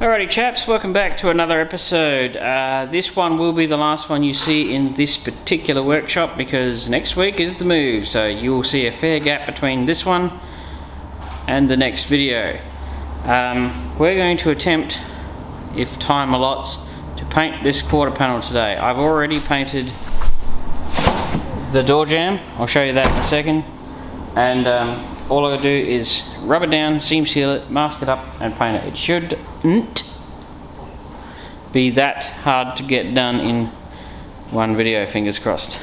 Alrighty chaps, welcome back to another episode. This one will be the last one you see in this particular workshop because next week is the move, so you'll see a fair gap between this one and the next video. We're going to attempt, if time allots, to paint this quarter panel today. I've already painted the door jamb, I'll show you that in a second, and all I do is rub it down, seam seal it, mask it up and paint it. It shouldn't be that hard to get done in one video, fingers crossed.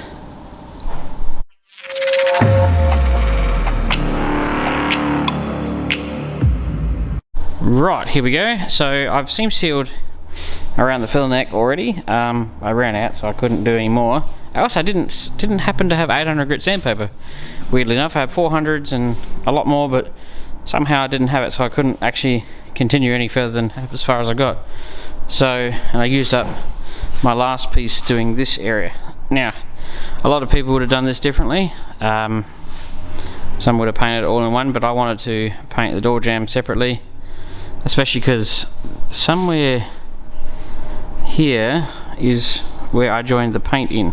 Right, here we go. So I've seam sealed around the fill neck already. I ran out so I couldn't do any more. Else I didn't happen to have 800 grit sandpaper. Weirdly enough, I had 400s and a lot more, but somehow I didn't have it, so I couldn't actually continue any further than as far as I got. So, and I used up my last piece doing this area. Now, a lot of people would have done this differently. Some would have painted it all in one, but I wanted to paint the door jamb separately, especially because somewhere here is where I joined the paint in.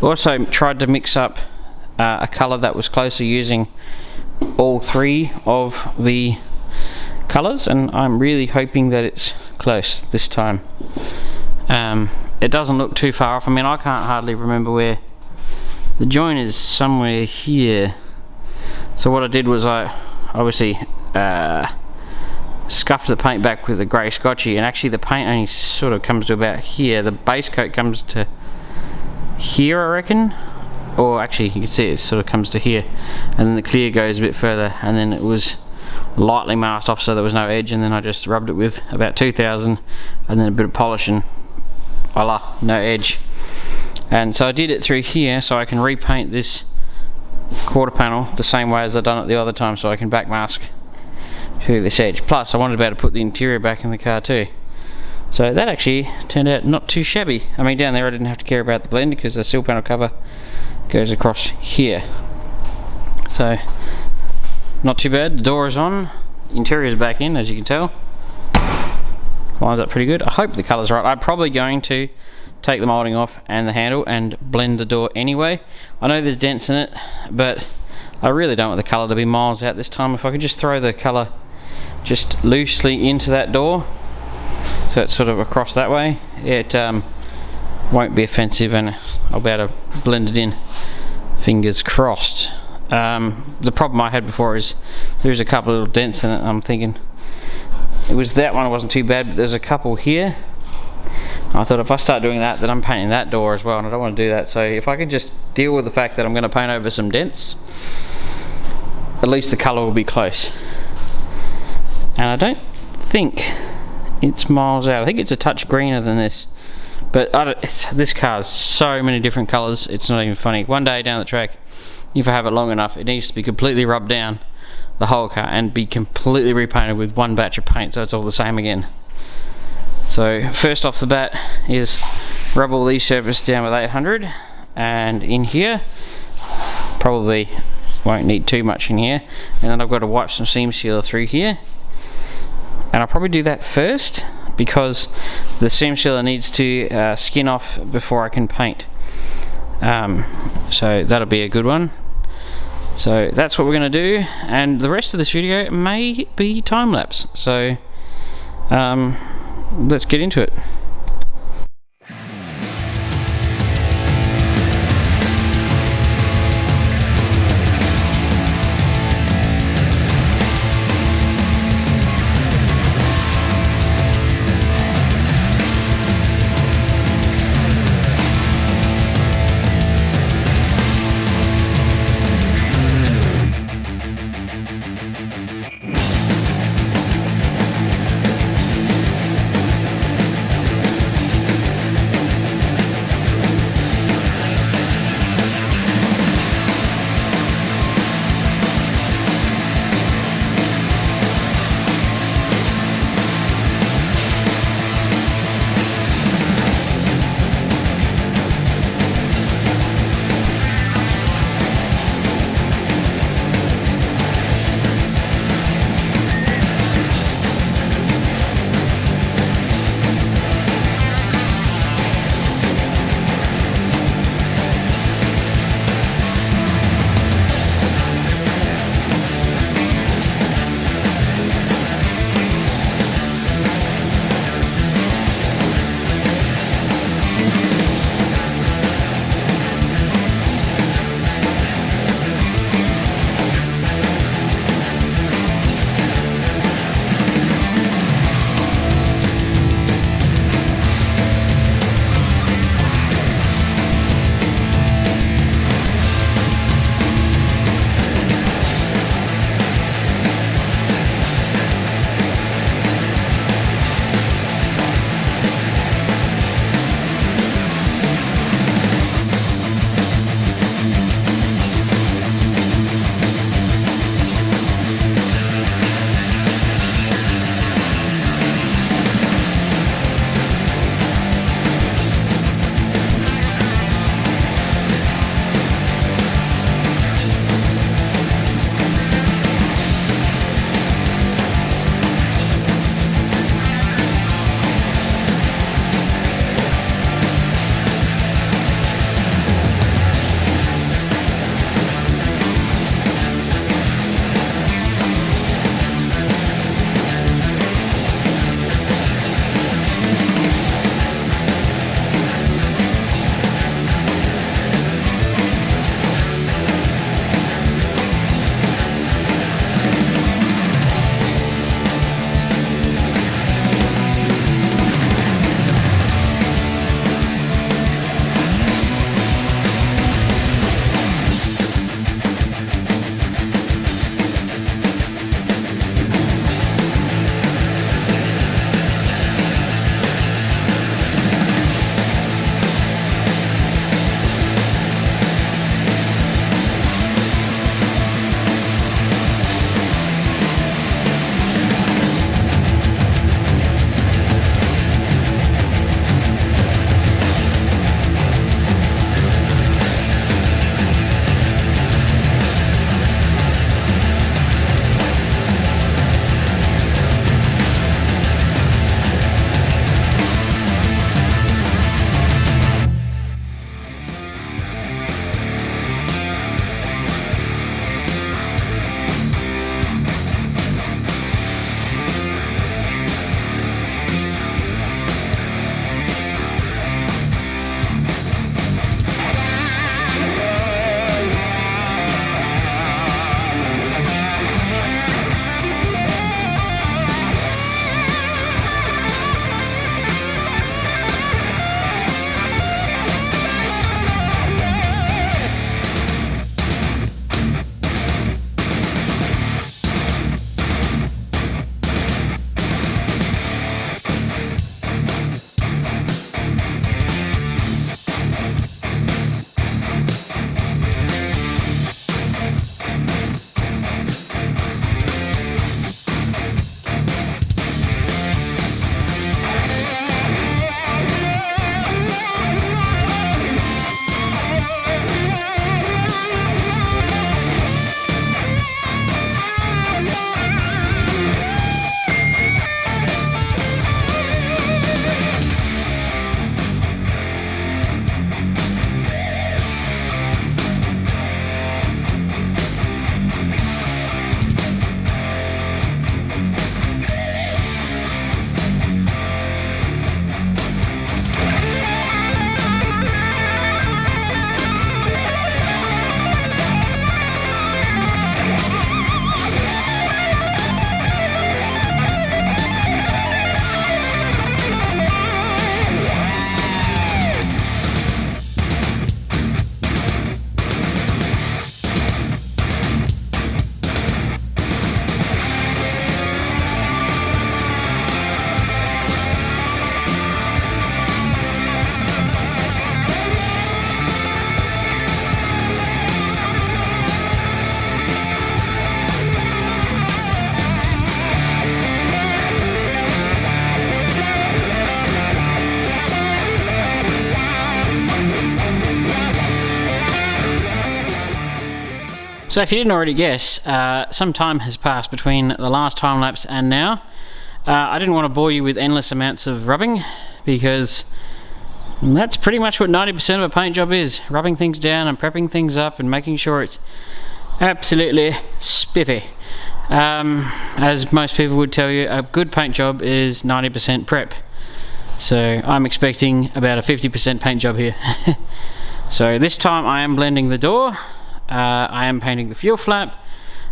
Also tried to mix up a colour that was closer using all three of the colours, and I'm really hoping that it's close this time. It doesn't look too far off. I mean, I can't hardly remember where the join is. Somewhere here. So what I did was I obviously scuffed the paint back with a grey scotchy, and actually the paint only sort of comes to about here. The base coat comes to here, I reckon, or actually you can see it sort of comes to here, and then the clear goes a bit further, and then it was lightly masked off so there was no edge, and then I just rubbed it with about 2000 and then a bit of polish and voila, no edge. And so I did it through here so I can repaint this quarter panel the same way as I've done it the other time, so I can back mask through this edge. Plus I wanted to be able to put the interior back in the car too. So that actually turned out not too shabby. I mean, down there I didn't have to care about the blend because the sill panel cover goes across here. So not too bad. The door is on, interior is back in, as you can tell. Lines up pretty good. I hope the colour's right. I'm probably going to take the moulding off and the handle and blend the door anyway. I know there's dents in it, but I really don't want the colour to be miles out this time. If I could just throw the colour just loosely into that door, so it's sort of across that way, it won't be offensive and I'll be able to blend it in, fingers crossed. The problem I had before is there's a couple of little dents in it. I'm thinking it was that one, it wasn't too bad, but there's a couple here. I thought if I start doing that, then I'm painting that door as well, and I don't want to do that. So if I could just deal with the fact that I'm going to paint over some dents, at least the colour will be close. And I don't think it's miles out. I think it's a touch greener than this, but this car has so many different colours, it's not even funny. One day down the track, if I have it long enough, it needs to be completely rubbed down, the whole car, and be completely repainted with one batch of paint so it's all the same again. So first off the bat is rub all these surfaces down with 800, and in here probably won't need too much in here, and then I've got to wipe some seam sealer through here, and I'll probably do that first because the seam sealer needs to skin off before I can paint. So that'll be a good one. So that's what we're going to do, and the rest of this video may be time-lapse, so let's get into it. So if you didn't already guess, some time has passed between the last time lapse and now. I didn't want to bore you with endless amounts of rubbing, because that's pretty much what 90% of a paint job is. Rubbing things down and prepping things up and making sure it's absolutely spiffy. As most people would tell you, a good paint job is 90% prep. So I'm expecting about a 50% paint job here. So this time I am blending the door. I am painting the fuel flap.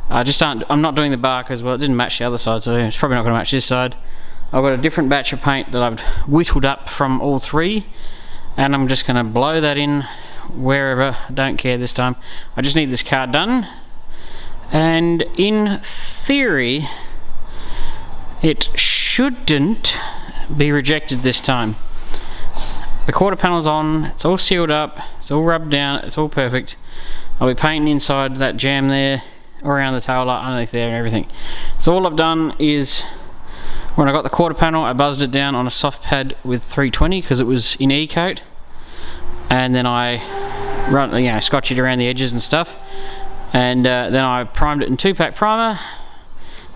I'm not doing the bar because, well, it didn't match the other side, so it's probably not going to match this side. I've got a different batch of paint that I've whittled up from all three, and I'm just going to blow that in wherever. I don't care this time. I just need this car done, and in theory it shouldn't be rejected this time. The quarter panel's on, it's all sealed up, it's all rubbed down, it's all perfect. I'll be painting inside that jam there, around the tail light, underneath there and everything. So all I've done is, when I got the quarter panel, I buzzed it down on a soft pad with 320 because it was in E-coat, and then I scotched it around the edges and stuff, and then I primed it in 2-pack primer.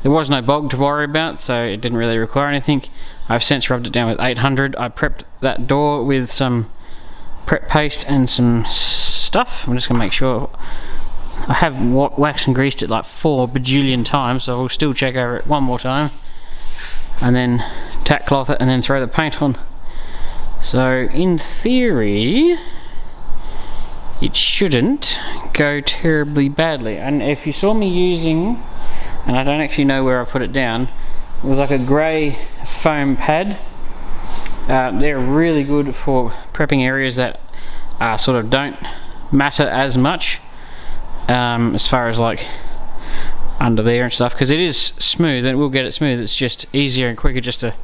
There was no bog to worry about, so it didn't really require anything. I've since rubbed it down with 800. I prepped that door with some prep paste and some stuff. I'm just going to make sure. I have waxed and greased it like 4 bajillion times, so I'll still check over it one more time. And then tack cloth it and then throw the paint on. So in theory, it shouldn't go terribly badly. And if you saw me using, and I don't actually know where I put it down, it was like a grey foam pad. They're really good for prepping areas that sort of don't matter as much, as far as like under there and stuff, because it is smooth and it will get it smooth. It's just easier and quicker just to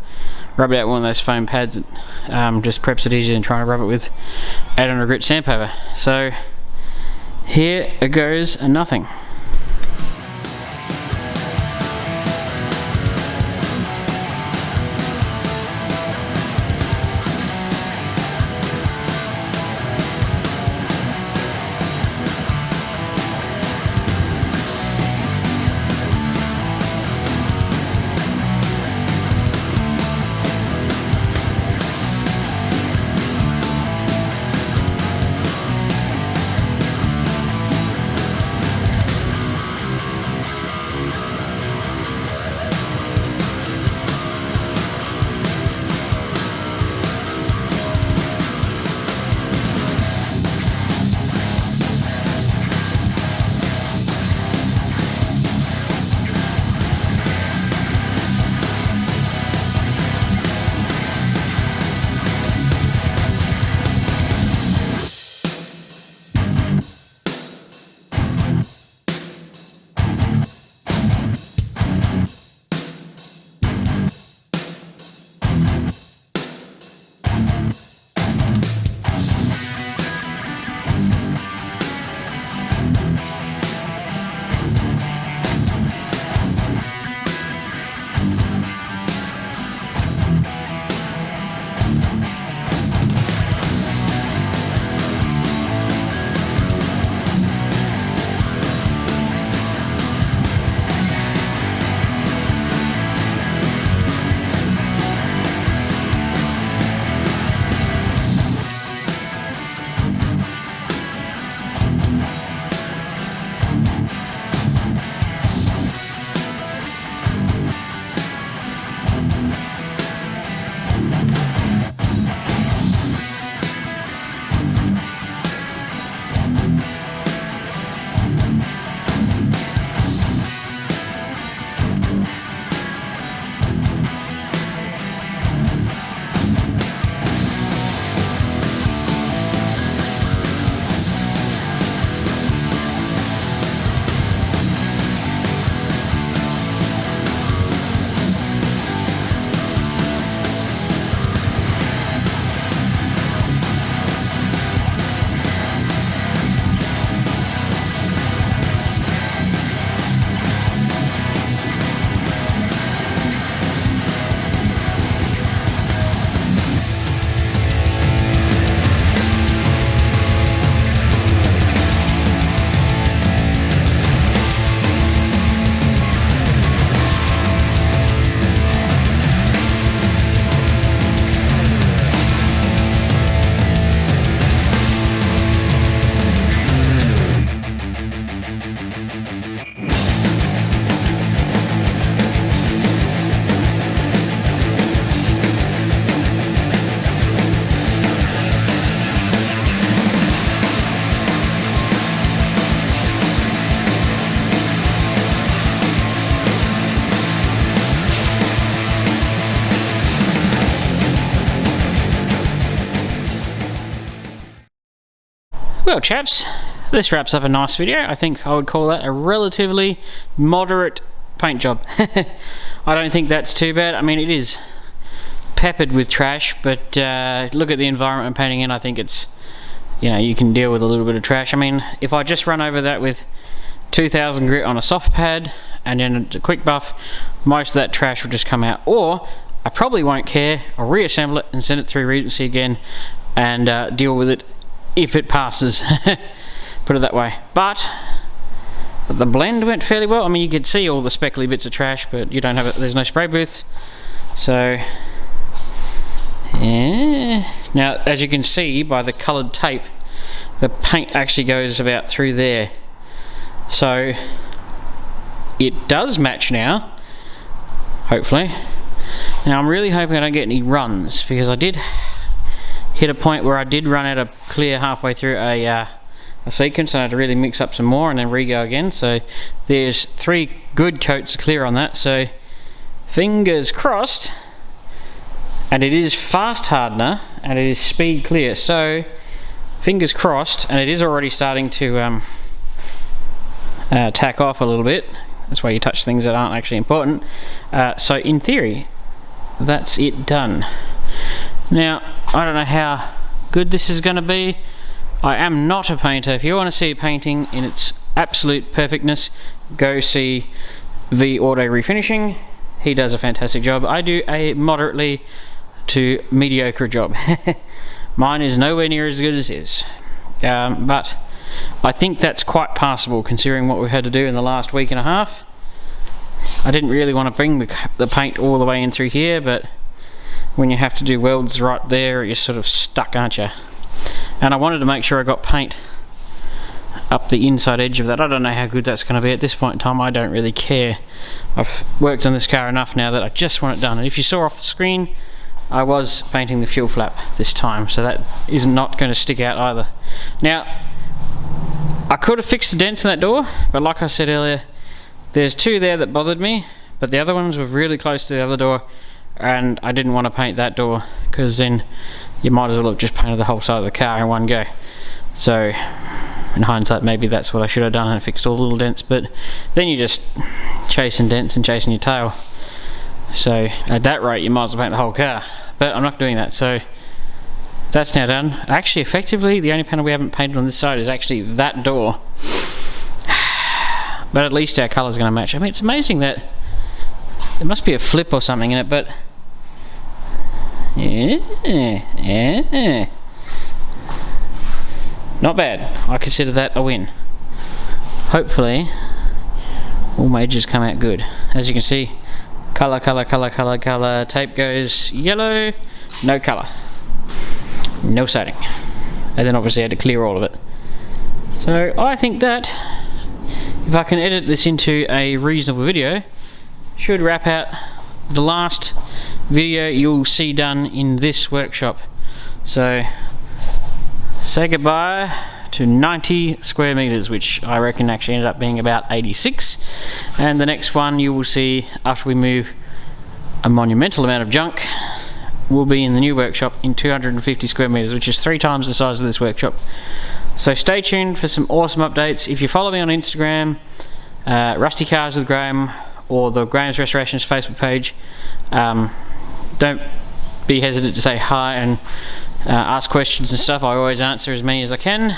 rub it out with one of those foam pads. It just preps it easier than trying to rub it with 800 grit sandpaper. So here it goes, and nothing. Well chaps, this wraps up a nice video. I think I would call that a relatively moderate paint job. I don't think that's too bad. I mean, it is peppered with trash, but look at the environment I'm painting in. I think it's, you know, you can deal with a little bit of trash. I mean, if I just run over that with 2000 grit on a soft pad and then a quick buff, most of that trash will just come out. Or I probably won't care. I'll reassemble it and send it through Regency again and deal with it if it passes. Put it that way. But the blend went fairly well. I mean, you could see all the speckly bits of trash, but you don't have it. There's no spray booth, so yeah. Now, as you can see by the coloured tape, the paint actually goes about through there, so it does match now, hopefully. Now I'm really hoping I don't get any runs, because I did hit a point where I did run out of clear halfway through a sequence, and I had to really mix up some more and then re-go again. So there's 3 good coats of clear on that, so fingers crossed. And it is fast hardener and it is speed clear, so fingers crossed. And it is already starting to tack off a little bit. That's why you touch things that aren't actually important. So in theory, that's it done. Now, I don't know how good this is going to be. I am not a painter. If you want to see a painting in its absolute perfectness, go see V Auto Refinishing. He does a fantastic job. I do a moderately to mediocre job. Mine is nowhere near as good as his. But I think that's quite passable considering what we've had to do in the last week and a half. I didn't really want to bring the paint all the way in through here, but when you have to do welds right there, you're sort of stuck, aren't you? And I wanted to make sure I got paint up the inside edge of that. I don't know how good that's going to be at this point in time. I don't really care. I've worked on this car enough now that I just want it done. And if you saw off the screen, I was painting the fuel flap this time, so that is not going to stick out either. Now, I could have fixed the dents in that door, but like I said earlier, there's 2 there that bothered me, but the other ones were really close to the other door, and I didn't want to paint that door because then you might as well have just painted the whole side of the car in one go. So in hindsight, maybe that's what I should have done and fixed all the little dents, but then you're just chasing dents and chasing your tail. So at that rate, you might as well paint the whole car, but I'm not doing that. So that's now done. Actually, effectively, the only panel we haven't painted on this side is actually that door. But at least our colour's going to match. I mean, it's amazing that there must be a flip or something in it, but yeah. Not bad. I consider that a win. Hopefully all majors come out good. As you can see, colour, tape goes yellow, no colour, no siding, and then obviously I had to clear all of it. So I think that if I can edit this into a reasonable video, should wrap out the last video you'll see done in this workshop. So say goodbye to 90 square meters, which I reckon actually ended up being about 86, and the next one you will see after we move a monumental amount of junk will be in the new workshop in 250 square meters, which is 3 times the size of this workshop. So stay tuned for some awesome updates. If you follow me on Instagram, Rusty Cars with Graham, or the Graham's Restorations Facebook page, don't be hesitant to say hi and ask questions and stuff. I always answer as many as I can.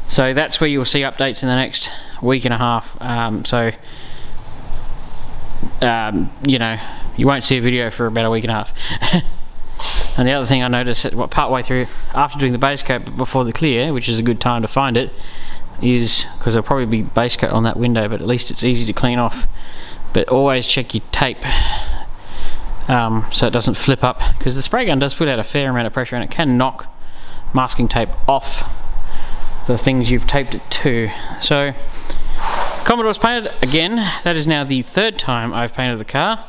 So that's where you'll see updates in the next week and a half. You know, you won't see a video for about a week and a half. And the other thing I noticed part way through, after doing the base coat but before the clear, which is a good time to find it, is because there'll probably be base coat on that window, but at least it's easy to clean off. But always check your tape so it doesn't flip up, because the spray gun does put out a fair amount of pressure and it can knock masking tape off the things you've taped it to. So Commodore's painted again. That is now the 3rd time I've painted the car.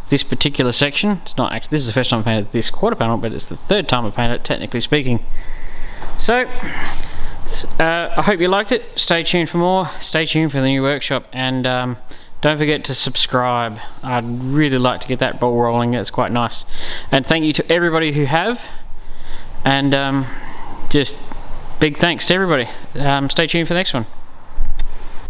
This particular section, it's not actually, this is the first time I painted this quarter panel, but it's the 3rd time I painted it, technically speaking. So I hope you liked it. Stay tuned for more. Stay tuned for the new workshop, and don't forget to subscribe. I'd really like to get that ball rolling. It's quite nice. And thank you to everybody who have. And just big thanks to everybody. Stay tuned for the next one.